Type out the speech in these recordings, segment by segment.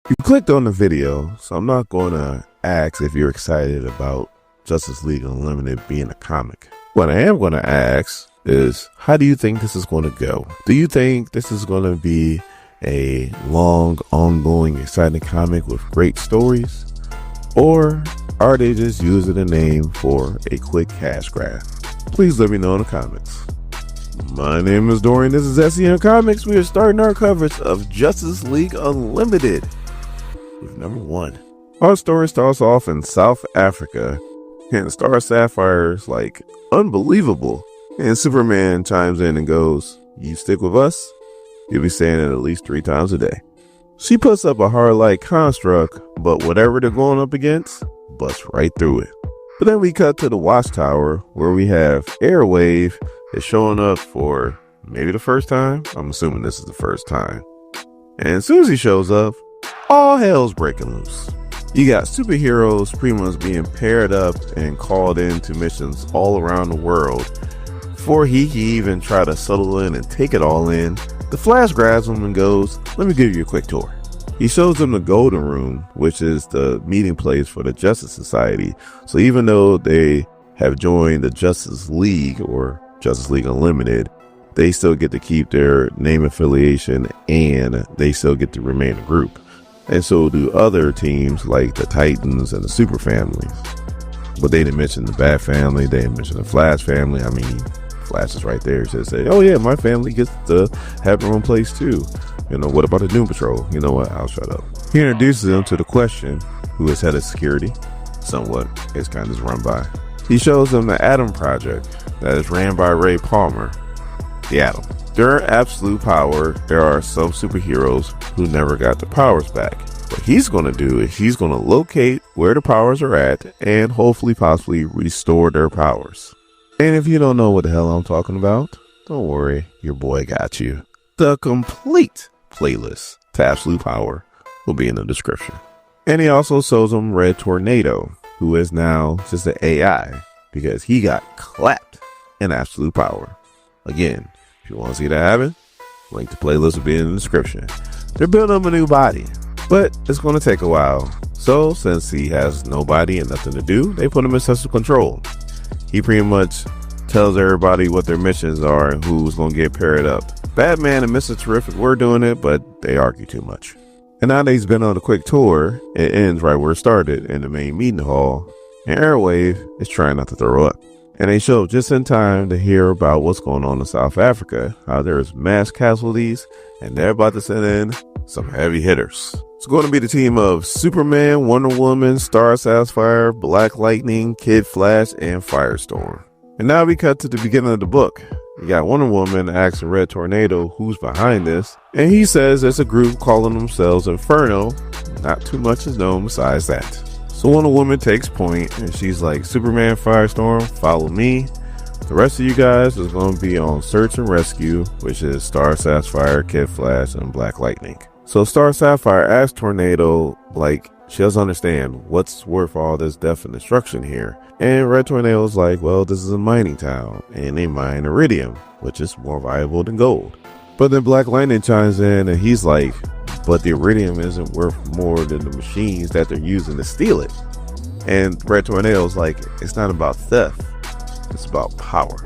You clicked on the video, so I'm not going to ask if you're excited about Justice League Unlimited being a comic. What I am going to ask is, how do you think this is going to go? Do you think this is going to be a long, ongoing, exciting comic with great stories? Or are they just using the name for a quick cash grab? Please let me know in the comments. My name is Dorian, this is SEN Comics. We are starting our coverage of Justice League Unlimited with number 1. Our story starts off in South Africa, and Star Sapphire's like, unbelievable. And Superman chimes in and goes, "You stick with us, you'll be saying it at least 3 times a day." She puts up a hard-like construct, but whatever they're going up against, busts right through it. But then we cut to the Watchtower, where we have Airwave is showing up for maybe the first time. I'm assuming this is the first time. And as soon as he shows up, all hell's breaking loose. You got superheroes pretty much being paired up and called into missions all around the world. Before he can even try to settle in and take it all in, the Flash grabs him and goes, "Let me give you a quick tour." He shows them the Golden Room, which is the meeting place for the Justice Society. So even though they have joined the Justice League or Justice League Unlimited, they still get to keep their name affiliation and they still get to remain a group. And so do other teams like the Titans and the Super Families. But they didn't mention the Bat Family, they didn't mention the Flash Family. I mean, Flash is right there. Just say, "Oh yeah, my family gets to have their own place too. You know, what about the Doom Patrol?" You know what? I'll shut up. He introduces them to the Question, who is head of security. Somewhat, it's kind of run by. He shows them the Atom Project that is ran by Ray Palmer. The Atom. During absolute power, there are some superheroes who never got their powers back. What he's going to do is he's going to locate where the powers are at and hopefully possibly restore their powers. And if you don't know what the hell I'm talking about, don't worry, your boy got you. The complete playlist to Absolute Power will be in the description. And he also shows them Red Tornado, who is now just an AI because he got clapped in Absolute Power. Again, if you want to see that happen, link to playlist will be in the description. They're building up a new body, but it's going to take a while. So since he has no body and nothing to do, they put him in central control. He pretty much tells everybody what their missions are and who's going to get paired up. Batman and Mr. Terrific were doing it, but they argue too much. And now that he's been on a quick tour, it ends right where it started, in the main meeting hall, and Airwave is trying not to throw up. And they show up just in time to hear about what's going on in South Africa, how there's mass casualties, and they're about to send in some heavy hitters. It's going to be the team of Superman, Wonder Woman, Star Sapphire, Black Lightning, Kid Flash, and Firestorm. And now we cut to the beginning of the book. You got Wonder Woman asking Red Tornado who's behind this, and he says it's a group calling themselves Inferno. Not too much is known besides that. So Wonder Woman takes point, and she's like, "Superman, Firestorm, follow me. The rest of you guys is going to be on search and rescue," which is Star Sapphire, Kid Flash, and Black Lightning. So Star Sapphire asks Tornado, like, she doesn't understand what's worth all this death and destruction here. And Red Tornado's like, "Well, this is a mining town, and they mine iridium, which is more valuable than gold." But then Black Lightning chimes in, and he's like, "But the iridium isn't worth more than the machines that they're using to steal it." And Red Tornado's like, "It's not about theft, it's about power.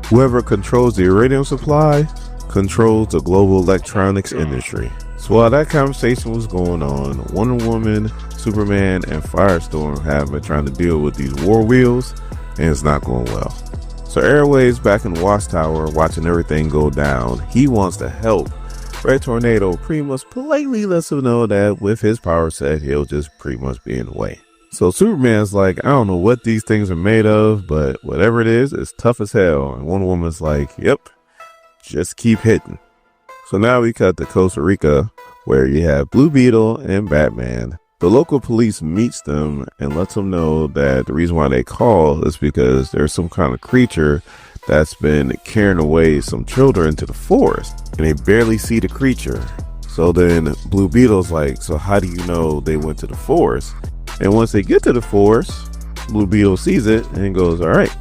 Whoever controls the iridium supply controls the global electronics industry." So while that conversation was going on, Wonder Woman, Superman, and Firestorm have been trying to deal with these war wheels, and it's not going well. So Airwave's back in the Watchtower watching everything go down. He wants to help. Red Tornado pretty much politely lets him know that with his power set, he'll just pretty much be in the way. So Superman's like, "I don't know what these things are made of, but whatever it is, it's tough as hell." And Wonder Woman's like, "Yep, just keep hitting." So now we cut to Costa Rica, where you have Blue Beetle and Batman. The local police meets them and lets them know that the reason why they call is because there's some kind of creature that's been carrying away some children to the forest, and they barely see the creature. So then Blue Beetle's like, "So how do you know they went to the forest?" And once they get to the forest, Blue Beetle sees it and goes, "All right,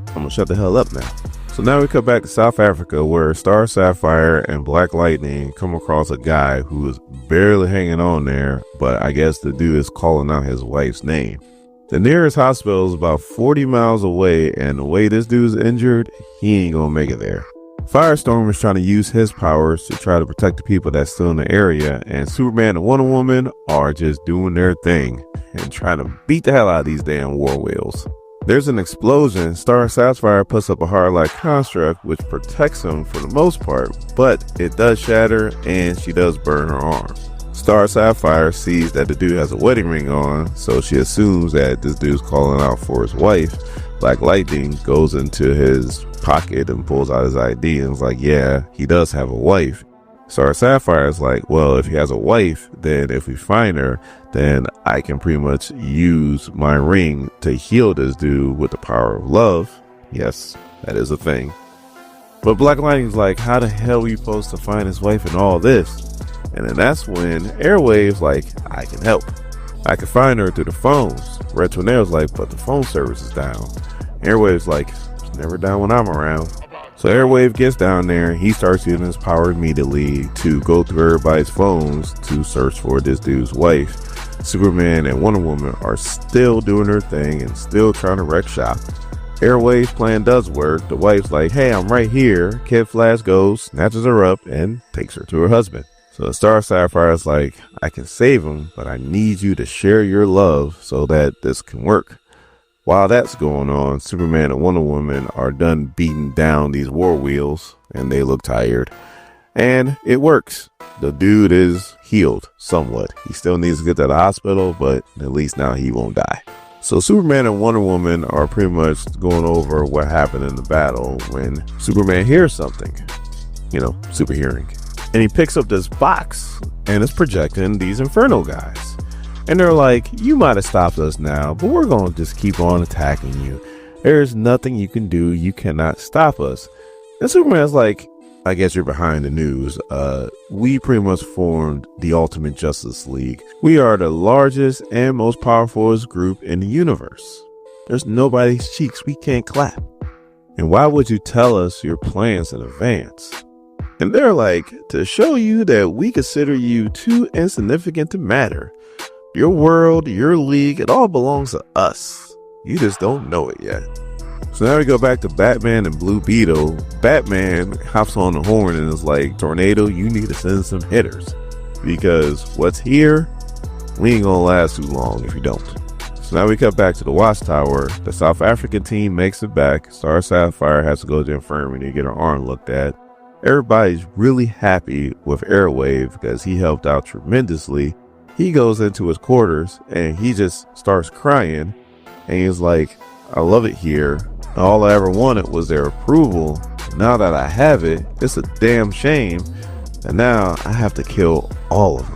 I'm gonna shut the hell up now." So now we cut back to South Africa, where Star Sapphire and Black Lightning come across a guy who is barely hanging on there, but I guess the dude is calling out his wife's name. The nearest hospital is about 40 miles away, and the way this dude's injured, he ain't gonna make it there. Firestorm is trying to use his powers to try to protect the people that's still in the area, and Superman and Wonder Woman are just doing their thing and trying to beat the hell out of these damn war wheels. There's an explosion. Star Sapphire puts up a hard-like construct which protects him for the most part, but it does shatter and she does burn her arm. Star Sapphire sees that the dude has a wedding ring on, so she assumes that this dude's calling out for his wife. Black Lightning goes into his pocket and pulls out his ID and is like, yeah, he does have a wife. Star Sapphire is like, well, if he has a wife, then if we find her, then I can pretty much use my ring to heal this dude with the power of love. Yes, that is a thing. But Black Lightning's like, how the hell are you supposed to find his wife and all this? And then that's when Airwave's like, I can help. I can find her through the phones. Red Tornado's like, but the phone service is down. Airwave's like, it's never down when I'm around. So Airwave gets down there and he starts using his power immediately to go through everybody's phones to search for this dude's wife. Superman and Wonder Woman are still doing their thing and still trying to wreck shop. Airwave's plan does work. The wife's like, hey, I'm right here. Kid Flash goes, snatches her up, and takes her to her husband. So Star Sapphire's like, I can save him, but I need you to share your love so that this can work. While that's going on, Superman and Wonder Woman are done beating down these war wheels, and they look tired. And it works. The dude is healed somewhat. He still needs to get to the hospital, but at least now he won't die. So Superman and Wonder Woman are pretty much going over what happened in the battle when Superman hears something. Super hearing. And he picks up this box, and it's projecting these Inferno guys. And they're like, you might have stopped us now, but we're going to just keep on attacking you. There's nothing you can do. You cannot stop us. And Superman's like, I guess you're behind the news. We pretty much formed the Ultimate Justice League. We are the largest and most powerful group in the universe. There's nobody's cheeks we can't clap. And why would you tell us your plans in advance? And they're like, to show you that we consider you too insignificant to matter. Your world, your league, it all belongs to us. You just don't know it yet. So now we go back to Batman and Blue Beetle. Batman hops on the horn and is like, Tornado, you need to send some hitters. Because what's here, we ain't gonna last too long if you don't. So now we cut back to the Watchtower. The South African team makes it back. Star Sapphire has to go to the infirmary to get her arm looked at. Everybody's really happy with Airwave because he helped out tremendously. He goes into his quarters and he just starts crying. And he's like, I love it here. All I ever wanted was their approval. Now that I have it, it's a damn shame. And now I have to kill all of them.